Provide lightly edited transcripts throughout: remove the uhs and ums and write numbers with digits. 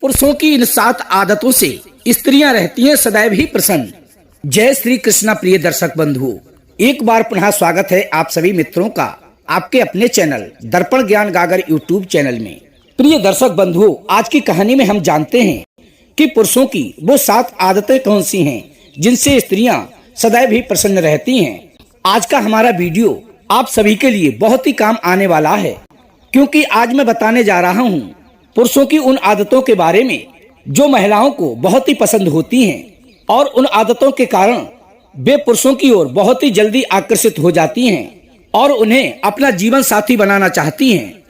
पुरुषों की इन 7 आदतों से स्त्रियां रहती हैं सदैव ही प्रसन्न। जय श्री कृष्णा। प्रिय दर्शक बंधुओं, एक बार पुनः स्वागत है आप सभी मित्रों का आपके अपने चैनल दर्पण ज्ञान गागर यूट्यूब चैनल में। प्रिय दर्शक बंधुओं, आज की कहानी में हम जानते हैं कि पुरुषों की वो 7 आदतें कौन सी हैं जिनसे स्त्रियां सदैव ही प्रसन्न रहती हैं। आज का हमारा वीडियो आप सभी के लिए बहुत ही काम आने वाला है, क्योंकि आज मैं बताने जा रहा हूँ पुरुषों की उन आदतों के बारे में जो महिलाओं को बहुत ही पसंद होती हैं और उन आदतों के कारण वे पुरुषों की ओर बहुत ही जल्दी आकर्षित हो जाती हैं और उन्हें अपना जीवन साथी बनाना चाहती हैं,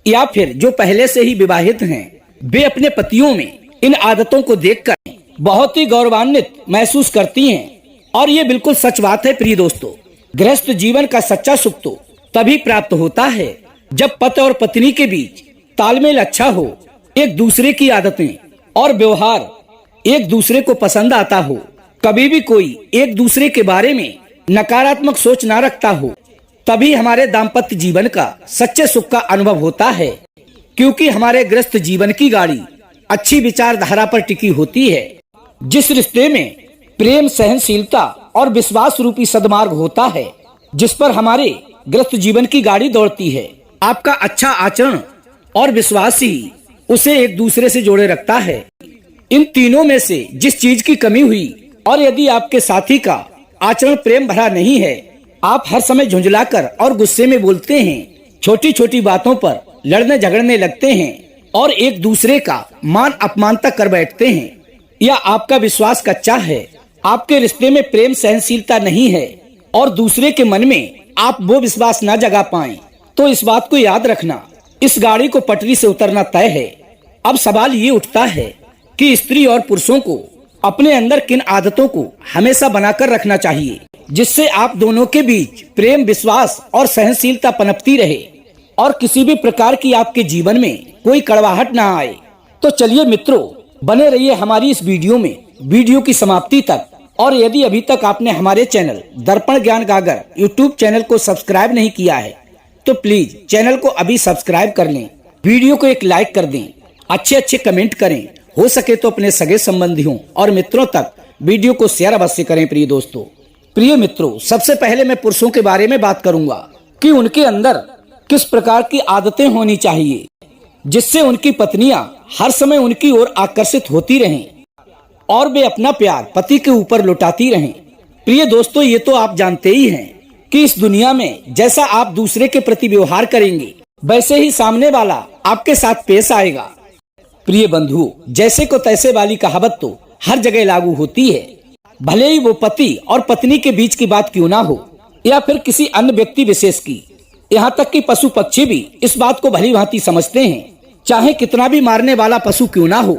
या फिर जो पहले से ही विवाहित हैं वे अपने पतियों में इन आदतों को देखकर बहुत ही गौरवान्वित महसूस करती हैं। और ये बिल्कुल सच बात है। प्रिय दोस्तों, गृहस्थ जीवन का सच्चा सुख तो तभी प्राप्त होता है जब पति और पत्नी के बीच तालमेल अच्छा हो, एक दूसरे की आदतें और व्यवहार एक दूसरे को पसंद आता हो, कभी भी कोई एक दूसरे के बारे में नकारात्मक सोच ना रखता हो, तभी हमारे दाम्पत्य जीवन का सच्चे सुख का अनुभव होता है। क्योंकि हमारे गृहस्थ जीवन की गाड़ी अच्छी विचारधारा पर टिकी होती है। जिस रिश्ते में प्रेम, सहनशीलता और विश्वास रूपी सद्मार्ग होता है, जिस पर हमारे गृहस्थ जीवन की गाड़ी दौड़ती है, आपका अच्छा आचरण और विश्वास ही उसे एक दूसरे से जोड़े रखता है। इन तीनों में से जिस चीज की कमी हुई और यदि आपके साथी का आचरण प्रेम भरा नहीं है, आप हर समय झुंझलाकर और गुस्से में बोलते हैं, छोटी छोटी बातों पर लड़ने झगड़ने लगते हैं और एक दूसरे का मान अपमान तक कर बैठते हैं, या आपका विश्वास कच्चा है, आपके रिश्ते में प्रेम सहनशीलता नहीं है और दूसरे के मन में आप वो विश्वास न जगा पाएं, तो इस बात को याद रखना, इस गाड़ी को पटरी से उतरना तय है। अब सवाल ये उठता है कि स्त्री और पुरुषों को अपने अंदर किन आदतों को हमेशा बनाकर रखना चाहिए जिससे आप दोनों के बीच प्रेम, विश्वास और सहनशीलता पनपती रहे और किसी भी प्रकार की आपके जीवन में कोई कड़वाहट ना आए। तो चलिए मित्रों, बने रहिए हमारी इस वीडियो में वीडियो की समाप्ति तक। और यदि अभी तक आपने हमारे चैनल दर्पण ज्ञान गागर यूट्यूब चैनल को सब्सक्राइब नहीं किया है तो प्लीज चैनल को अभी सब्सक्राइब कर लें, वीडियो को एक लाइक कर दें, अच्छे कमेंट करें, हो सके तो अपने सगे संबंधियों और मित्रों तक वीडियो को शेयर अवश्य करें। प्रिय मित्रों, सबसे पहले मैं पुरुषों के बारे में बात करूंगा कि उनके अंदर किस प्रकार की आदतें होनी चाहिए जिससे उनकी पत्नियां हर समय उनकी ओर आकर्षित होती रहें और वे अपना प्यार पति के ऊपर लुटाती रहें। प्रिय दोस्तों, ये तो आप जानते ही हैं कि इस दुनिया में जैसा आप दूसरे के प्रति व्यवहार करेंगे वैसे ही सामने वाला आपके साथ पेश आएगा। प्रिय बंधुओं, जैसे को तैसे वाली कहावत तो हर जगह लागू होती है, भले ही वो पति और पत्नी के बीच की बात क्यों ना हो या फिर किसी अन्य व्यक्ति विशेष की। यहाँ तक कि पशु पक्षी भी इस बात को भली भांति समझते हैं, चाहे कितना भी मारने वाला पशु क्यों ना हो।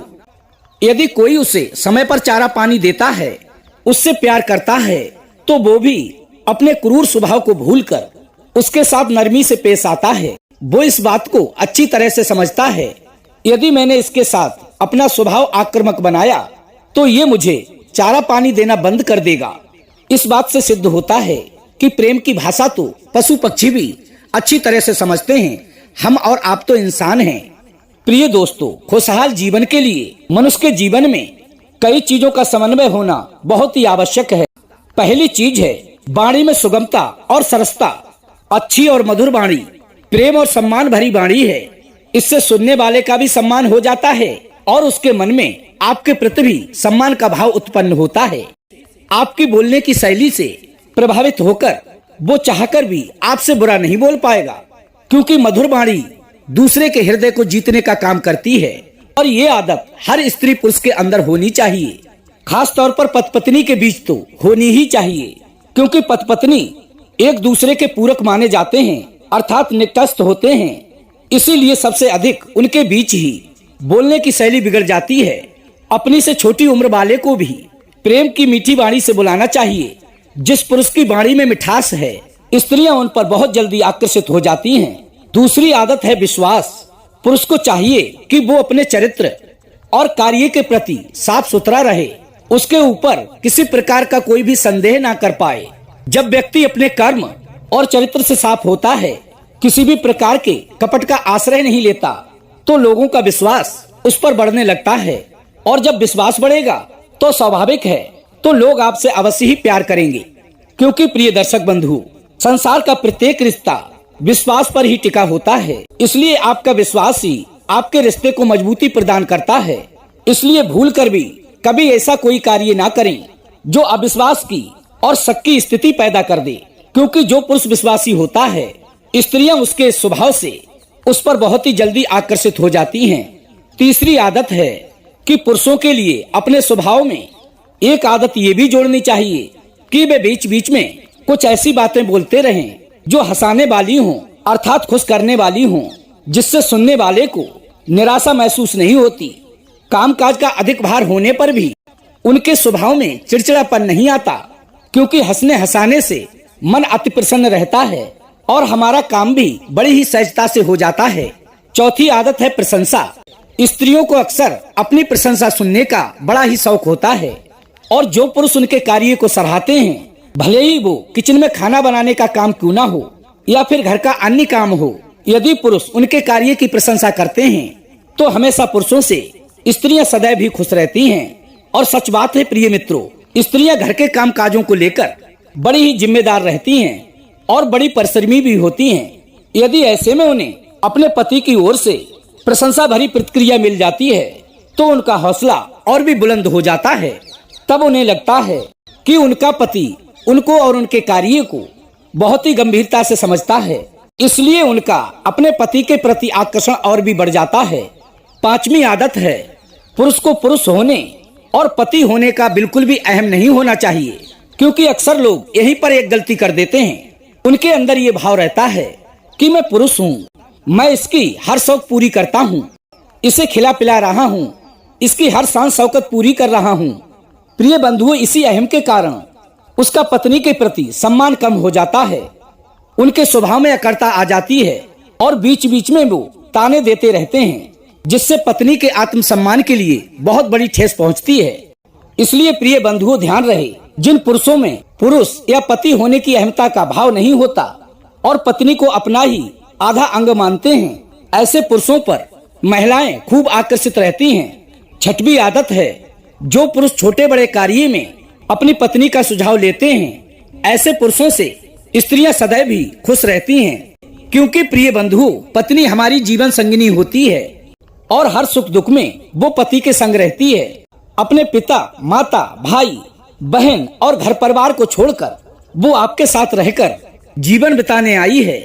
यदि कोई उसे समय पर चारा पानी देता है, उससे प्यार करता है, तो वो भी अपने क्रूर स्वभाव को भूलकर उसके साथ नरमी से पेश आता है। वो इस बात को अच्छी तरह से समझता है, यदि मैंने इसके साथ अपना स्वभाव आक्रामक बनाया तो ये मुझे चारा पानी देना बंद कर देगा। इस बात से सिद्ध होता है कि प्रेम की भाषा तो पशु पक्षी भी अच्छी तरह से समझते हैं, हम और आप तो इंसान हैं। प्रिय दोस्तों, खुशहाल जीवन के लिए मनुष्य के जीवन में कई चीजों का समन्वय होना बहुत ही आवश्यक है। पहली चीज है वाणी में सुगमता और सरसता। अच्छी और मधुर वाणी प्रेम और सम्मान भरी वाणी है। इससे सुनने वाले का भी सम्मान हो जाता है और उसके मन में आपके प्रति भी सम्मान का भाव उत्पन्न होता है। आपकी बोलने की शैली से प्रभावित होकर वो चाहकर भी आपसे बुरा नहीं बोल पाएगा, क्योंकि मधुर वाणी दूसरे के हृदय को जीतने का काम करती है। और ये आदत हर स्त्री पुरुष के अंदर होनी चाहिए, खास तौर पर पति पत्नी के बीच तो होनी ही चाहिए, क्योंकि पति पत्नी एक दूसरे के पूरक माने जाते हैं, अर्थात निकटस्थ होते हैं। इसीलिए सबसे अधिक उनके बीच ही बोलने की शैली बिगड़ जाती है। अपनी से छोटी उम्र वाले को भी प्रेम की मीठी वाणी से बुलाना चाहिए। जिस पुरुष की वाणी में मिठास है, स्त्रियां उन पर बहुत जल्दी आकर्षित हो जाती हैं। दूसरी आदत है विश्वास। पुरुष को चाहिए कि वो अपने चरित्र और कार्य के प्रति साफ सुथरा रहे, उसके ऊपर किसी प्रकार का कोई भी संदेह ना कर पाए। जब व्यक्ति अपने कर्म और चरित्र से साफ होता है, किसी भी प्रकार के कपट का आश्रय नहीं लेता, तो लोगों का विश्वास उस पर बढ़ने लगता है और जब विश्वास बढ़ेगा तो स्वाभाविक है तो लोग आपसे अवश्य ही प्यार करेंगे। क्योंकि प्रिय दर्शक बंधु, संसार का प्रत्येक रिश्ता विश्वास पर ही टिका होता है, इसलिए आपका विश्वास ही आपके रिश्ते को मजबूती प्रदान करता है। इसलिए भूल कर भी कभी ऐसा कोई कार्य ना करें जो अविश्वास की और शक की स्थिति पैदा कर दे। क्योंकि जो पुरुष विश्वासी होता है, स्त्रियां उसके स्वभाव से उस पर बहुत ही जल्दी आकर्षित हो जाती हैं। तीसरी आदत है कि पुरुषों के लिए अपने स्वभाव में एक आदत ये भी जोड़नी चाहिए कि वे बीच बीच में कुछ ऐसी बातें बोलते रहें जो हंसाने वाली हों, अर्थात खुश करने वाली हों, जिससे सुनने वाले को निराशा महसूस नहीं होती। कामकाज का अधिक भार होने पर भी उनके स्वभाव में चिड़चिड़ापन नहीं आता, क्योंकि हंसने हंसाने से मन अति प्रसन्न रहता है और हमारा काम भी बड़ी ही सहजता से हो जाता है। चौथी आदत है प्रशंसा। स्त्रियों को अक्सर अपनी प्रशंसा सुनने का बड़ा ही शौक होता है और जो पुरुष उनके कार्य को सराहते हैं, भले ही वो किचन में खाना बनाने का काम क्यों ना हो या फिर घर का अन्य काम हो, यदि पुरुष उनके कार्य की प्रशंसा करते हैं तो हमेशा पुरुषों से स्त्रियां सदैव भी खुश रहती हैं। और सच बात है प्रिय मित्रों, स्त्रियां घर के काम काजों को लेकर बड़ी ही जिम्मेदार रहती हैं और बड़ी परिश्रमी भी होती हैं। यदि ऐसे में उन्हें अपने पति की ओर से प्रशंसा भरी प्रतिक्रिया मिल जाती है तो उनका हौसला और भी बुलंद हो जाता है। तब उन्हें लगता है कि उनका पति उनको और उनके कार्य को बहुत ही गंभीरता से समझता है, इसलिए उनका अपने पति के प्रति आकर्षण और भी बढ़ जाता है। पांचवी आदत है पुरुष को पुरुष होने और पति होने का बिल्कुल भी अहम नहीं होना चाहिए। क्योंकि अक्सर लोग यहीं पर एक गलती कर देते हैं। उनके अंदर ये भाव रहता है कि मैं पुरुष हूँ, मैं इसकी हर शौक पूरी करता हूँ, इसे खिला पिला रहा हूँ, इसकी हर शान शौकत पूरी कर रहा हूँ। प्रिय बंधुओं, इसी अहम के कारण उसका पत्नी के प्रति सम्मान कम हो जाता है, उनके स्वभाव में अकड़ता आ जाती है और बीच बीच में वो ताने देते रहते हैं, जिससे पत्नी के आत्मसम्मान के लिए बहुत बड़ी ठेस पहुंचती है। इसलिए प्रिय बंधुओं, ध्यान रहे, जिन पुरुषों में पुरुष या पति होने की अहमता का भाव नहीं होता और पत्नी को अपना ही आधा अंग मानते हैं, ऐसे पुरुषों पर महिलाएं खूब आकर्षित रहती हैं। छठवीं आदत है जो पुरुष छोटे बड़े कार्य में अपनी पत्नी का सुझाव लेते हैं, ऐसे पुरुषों से स्त्रियां सदैव भी खुश रहती हैं। क्योंकि प्रिय बंधु, पत्नी हमारी जीवन संगिनी होती है और हर सुख दुख में वो पति के संग रहती है। अपने पिता, माता, भाई, बहन और घर परिवार को छोड़कर वो आपके साथ रहकर जीवन बिताने आई है।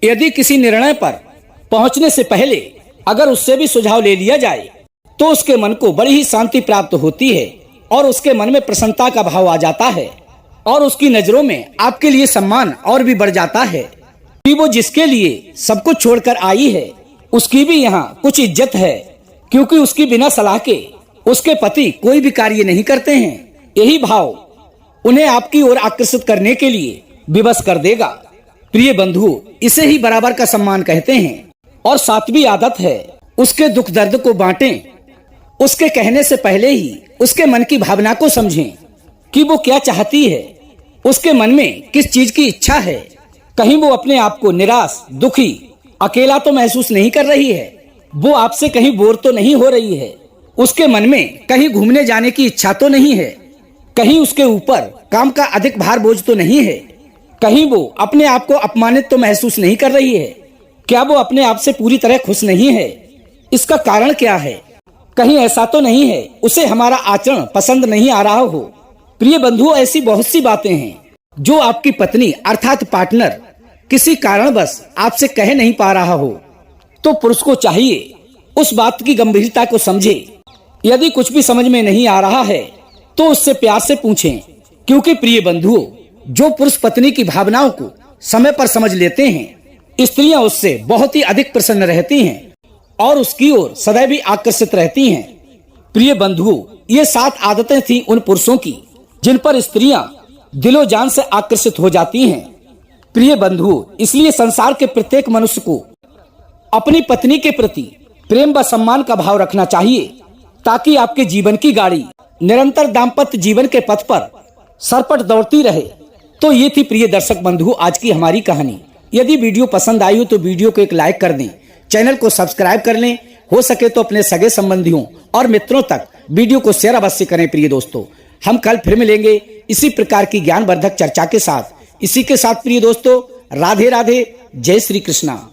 यदि किसी निर्णय पर पहुंचने से पहले अगर उससे भी सुझाव ले लिया जाए तो उसके मन को बड़ी ही शांति प्राप्त होती है और उसके मन में प्रसन्नता का भाव आ जाता है और उसकी नजरों में आपके लिए सम्मान और भी बढ़ जाता है कि वो जिसके लिए सब कुछ छोड़कर आई है उसकी भी यहाँ कुछ इज्जत है। क्योंकि उसकी बिना सलाह के उसके पति कोई भी कार्य नहीं करते हैं। यही भाव उन्हें आपकी ओर आकर्षित करने के लिए विवश कर देगा। प्रिय बंधु, इसे ही बराबर का सम्मान कहते हैं। और सातवीं आदत है उसके दुख दर्द को बांटें। उसके कहने से पहले ही उसके मन की भावना को समझें कि वो क्या चाहती है, उसके मन में किस चीज की इच्छा है। कहीं वो अपने आप को निराश, दुखी, अकेला तो महसूस नहीं कर रही है, वो आपसे कहीं बोर तो नहीं हो रही है, उसके मन में कहीं घूमने जाने की इच्छा तो नहीं है, कहीं उसके ऊपर काम का अधिक भार बोझ तो नहीं है, कहीं वो अपने आप को अपमानित तो महसूस नहीं कर रही है, क्या वो अपने आप से पूरी तरह खुश नहीं है? इसका कारण क्या है? कहीं ऐसा तो नहीं है उसे हमारा आचरण पसंद नहीं आ रहा हो? प्रिय बंधुओं, ऐसी बहुत सी बातें हैं जो आपकी पत्नी अर्थात पार्टनर किसी कारणवश आपसे कह नहीं पा रहा हो, तो पुरुष को चाहिए उस बात की गंभीरता को समझे। यदि कुछ भी समझ में नहीं आ रहा है तो उससे प्यार से पूछें। क्योंकि प्रिय बंधुओं, जो पुरुष पत्नी की भावनाओं को समय पर समझ लेते हैं, स्त्रियां उससे बहुत ही अधिक प्रसन्न रहती हैं और उसकी ओर सदैव भी आकर्षित रहती हैं। प्रिय बंधुओं, ये 7 आदतें थी उन पुरुषों की जिन पर स्त्रियां दिलो जान से आकर्षित हो जाती हैं। प्रिय बंधुओं, इसलिए संसार के प्रत्येक मनुष्य को अपनी पत्नी के प्रति प्रेम व सम्मान का भाव रखना चाहिए, ताकि आपके जीवन की गाड़ी निरंतर दाम्पत्य जीवन के पथ पर सरपट दौड़ती रहे। तो ये थी प्रिय दर्शक बंधुओं आज की हमारी कहानी। यदि वीडियो पसंद आई हो तो वीडियो को एक लाइक कर दें, चैनल को सब्सक्राइब कर लें हो सके तो अपने सगे संबंधियों और मित्रों तक वीडियो को शेयर अवश्य करें। प्रिय दोस्तों, हम कल फिर मिलेंगे इसी प्रकार की ज्ञानवर्धक चर्चा के साथ। इसी के साथ प्रिय दोस्तों, राधे राधे, जय श्री कृष्णा।